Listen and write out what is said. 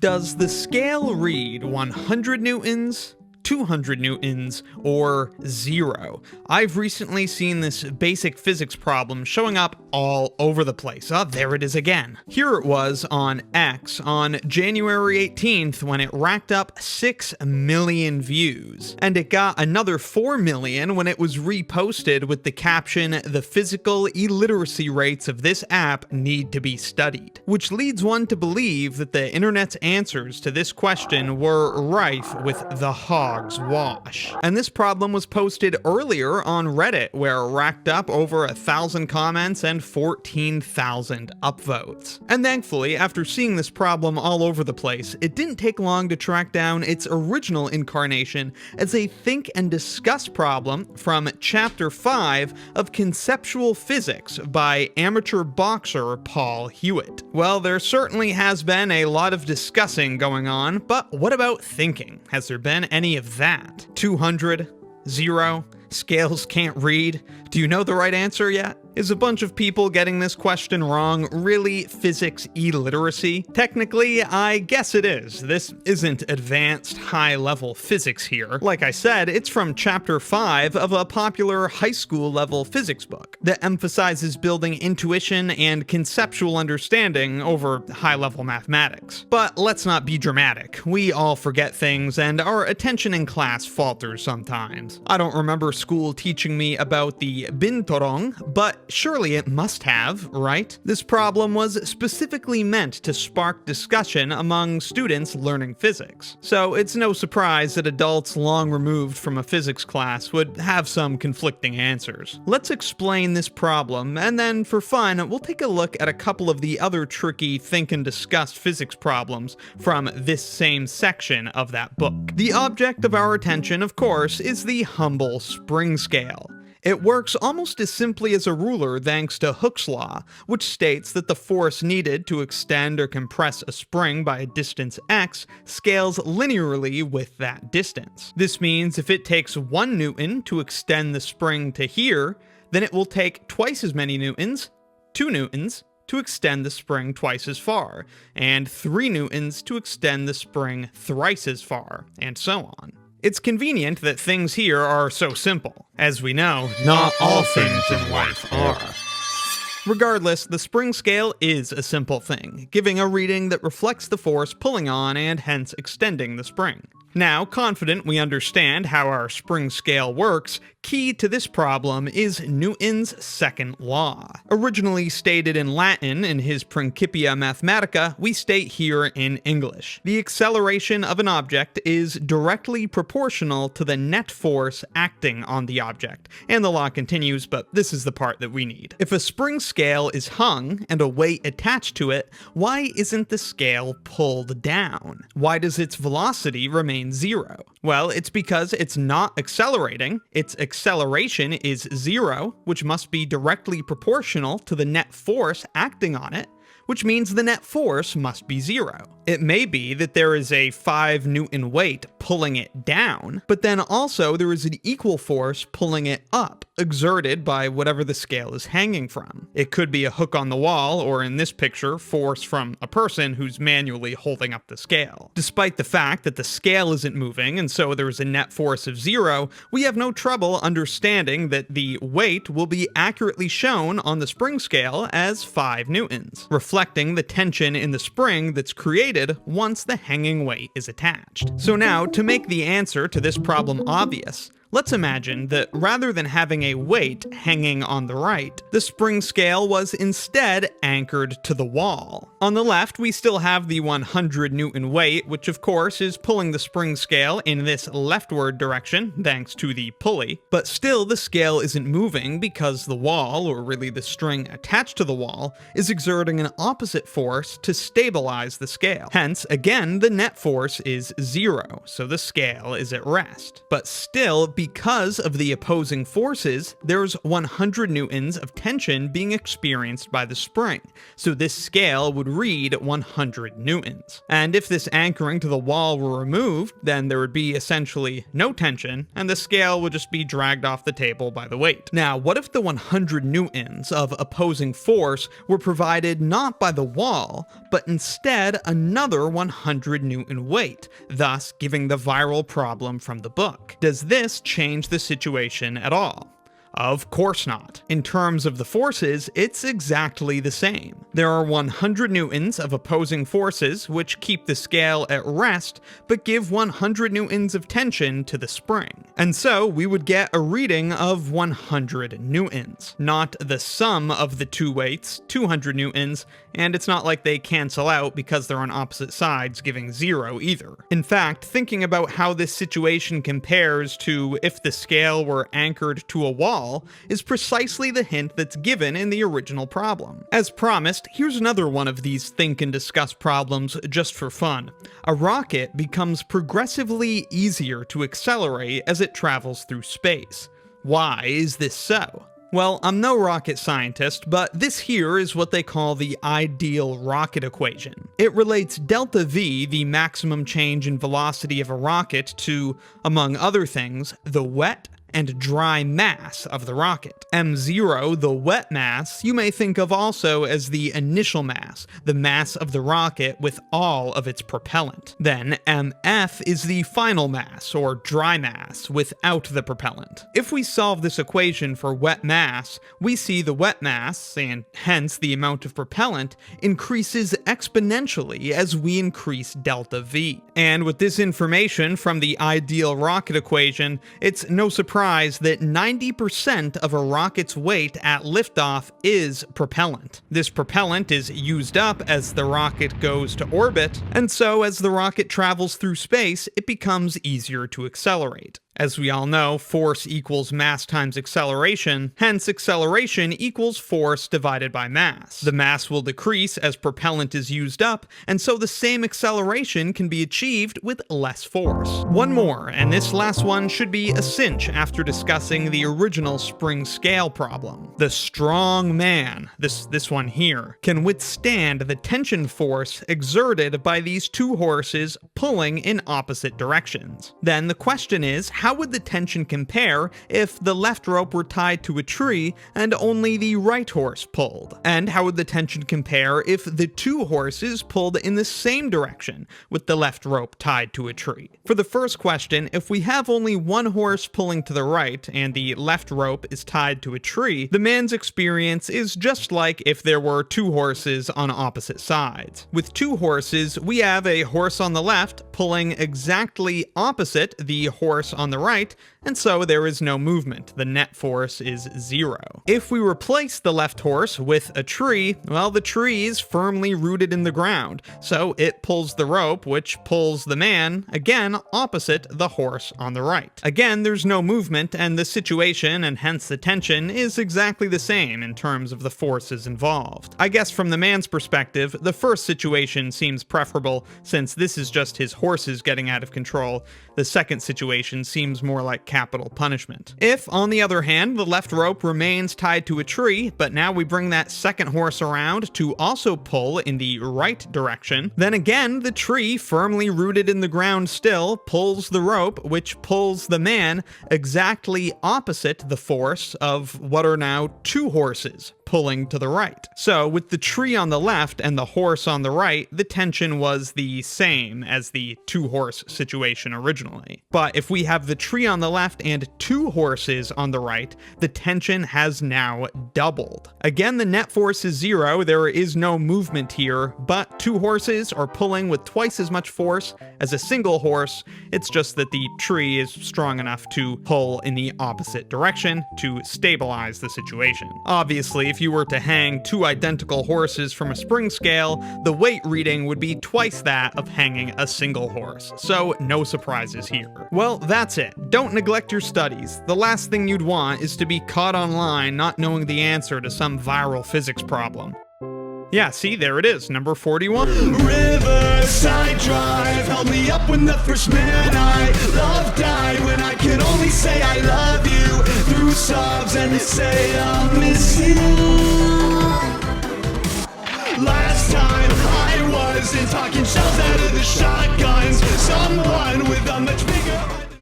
Does the scale read 100 newtons, 200 newtons, or 0? I've recently seen this basic physics problem showing up all over the place. Oh, there it is again. Here it was on X on January 18th when it racked up 6 million views. And it got another 4 million when it was reposted with the caption, "The physical illiteracy rates of this app need to be studied." Which leads one to believe that the internet's answers to this question were rife with the hog's wash. And this problem was posted earlier on Reddit, where it racked up over 1,000 comments and 14,000 upvotes. And thankfully, after seeing this problem all over the place, it didn't take long to track down its original incarnation as a think and discuss problem from Chapter 5 of Conceptual Physics by amateur boxer Paul Hewitt. Well, there certainly has been a lot of discussing going on, but what about thinking? Has there been any of that? 200? 0? Scales can't read? Do you know the right answer yet? Is a bunch of people getting this question wrong really physics illiteracy? Technically, I guess it is. This isn't advanced high-level physics here. Like I said, it's from Chapter 5 of a popular high school-level physics book that emphasizes building intuition and conceptual understanding over high-level mathematics. But let's not be dramatic. We all forget things, and our attention in class falters sometimes. I don't remember school teaching me about the binturong, but surely it must have, right? This problem was specifically meant to spark discussion among students learning physics. So it's no surprise that adults long removed from a physics class would have some conflicting answers. Let's explain this problem, and then for fun, we'll take a look at a couple of the other tricky think and discuss physics problems from this same section of that book. The object of our attention, of course, is the humble spring scale. It works almost as simply as a ruler thanks to Hooke's law, which states that the force needed to extend or compress a spring by a distance x scales linearly with that distance. This means if it takes 1 newton to extend the spring to here, then it will take twice as many newtons, 2 newtons, to extend the spring twice as far, and 3 newtons to extend the spring thrice as far, and so on. It's convenient that things here are so simple. As we know, not all things in life are. Regardless, the spring scale is a simple thing, giving a reading that reflects the force pulling on and hence extending the spring. Now, confident we understand how our spring scale works, key to this problem is Newton's second law. Originally stated in Latin in his Principia Mathematica, we state here in English. The acceleration of an object is directly proportional to the net force acting on the object. And the law continues, but this is the part that we need. If a spring scale is hung and a weight attached to it, why isn't the scale pulled down? Why does its velocity remain 0? Well, it's because it's not accelerating. Its acceleration is 0, which must be directly proportional to the net force acting on it, which means the net force must be 0. It may be that there is a 5 Newton weight pulling it down, but then also there is an equal force pulling it up, exerted by whatever the scale is hanging from. It could be a hook on the wall, or in this picture, force from a person who's manually holding up the scale. Despite the fact that the scale isn't moving, and so there is a net force of 0, we have no trouble understanding that the weight will be accurately shown on the spring scale as 5 newtons, reflecting the tension in the spring that's created once the hanging weight is attached. So now, to make the answer to this problem obvious, let's imagine that rather than having a weight hanging on the right, the spring scale was instead anchored to the wall. On the left, we still have the 100 Newton weight, which of course is pulling the spring scale in this leftward direction, thanks to the pulley, but still the scale isn't moving because the wall, or really the string attached to the wall, is exerting an opposite force to stabilize the scale. Hence, again, the net force is 0, so the scale is at rest. But still, because of the opposing forces, there's 100 newtons of tension being experienced by the spring, so this scale would read 100 newtons. And if this anchoring to the wall were removed, then there would be essentially no tension, and the scale would just be dragged off the table by the weight. Now, what if the 100 newtons of opposing force were provided not by the wall, but instead another 100 newton weight, thus giving the viral problem from the book? Does this change the situation at all? Of course not. In terms of the forces, it's exactly the same. There are 100 newtons of opposing forces which keep the scale at rest, but give 100 newtons of tension to the spring. And so we would get a reading of 100 newtons, not the sum of the two weights, 200 newtons, and it's not like they cancel out because they're on opposite sides, giving 0 either. In fact, thinking about how this situation compares to if the scale were anchored to a wall is precisely the hint that's given in the original problem. As promised, here's another one of these think and discuss problems just for fun. A rocket becomes progressively easier to accelerate as it travels through space. Why is this so? Well, I'm no rocket scientist, but this here is what they call the ideal rocket equation. It relates delta V, the maximum change in velocity of a rocket, to, among other things, the wet and dry mass of the rocket. M0, the wet mass, you may think of also as the initial mass, the mass of the rocket with all of its propellant. Then MF is the final mass, or dry mass, without the propellant. If we solve this equation for wet mass, we see the wet mass, and hence the amount of propellant, increases exponentially as we increase delta V. And with this information from the ideal rocket equation, it's no surprise that 90% of a rocket's weight at liftoff is propellant. This propellant is used up as the rocket goes to orbit, and so as the rocket travels through space, it becomes easier to accelerate. As we all know, force equals mass times acceleration, hence acceleration equals force divided by mass. The mass will decrease as propellant is used up, and so the same acceleration can be achieved with less force. One more, and this last one should be a cinch after discussing the original spring scale problem. The strong man, this one here, can withstand the tension force exerted by these two horses pulling in opposite directions. Then the question is, how would the tension compare if the left rope were tied to a tree and only the right horse pulled? And how would the tension compare if the two horses pulled in the same direction with the left rope tied to a tree? For the first question, if we have only one horse pulling to the right and the left rope is tied to a tree, the man's experience is just like if there were two horses on opposite sides. With two horses, we have a horse on the left pulling exactly opposite the horse on the right, and so there is no movement. The net force is 0. If we replace the left horse with a tree, well, the tree is firmly rooted in the ground, so it pulls the rope, which pulls the man, again, opposite the horse on the right. Again, there's no movement, and the situation, and hence the tension, is exactly the same in terms of the forces involved. I guess from the man's perspective, the first situation seems preferable, since this is just his horses getting out of control. The second situation seems more like capital punishment. If, on the other hand, the left rope remains tied to a tree, but now we bring that second horse around to also pull in the right direction, then again, the tree, firmly rooted in the ground still, pulls the rope, which pulls the man exactly opposite the force of what are now two horses pulling to the right. So with the tree on the left and the horse on the right, the tension was the same as the two-horse situation originally. But if we have the tree on the left and two horses on the right, the tension has now doubled. Again, the net force is 0, there is no movement here, but two horses are pulling with twice as much force as a single horse. It's just that the tree is strong enough to pull in the opposite direction to stabilize the situation. Obviously, if you were to hang two identical horses from a spring scale, the weight reading would be twice that of hanging a single horse, so no surprises here. Well, that's it. Don't neglect your studies. The last thing you'd want is to be caught online not knowing the answer to some viral physics problem. Yeah, see, there it is, number 41. Riverside Drive held me up when the first man I loved died. When I could only say I love you through sobs and say I'll miss you. Last time I wasn't talking shells out of the shotguns. Someone with a much bigger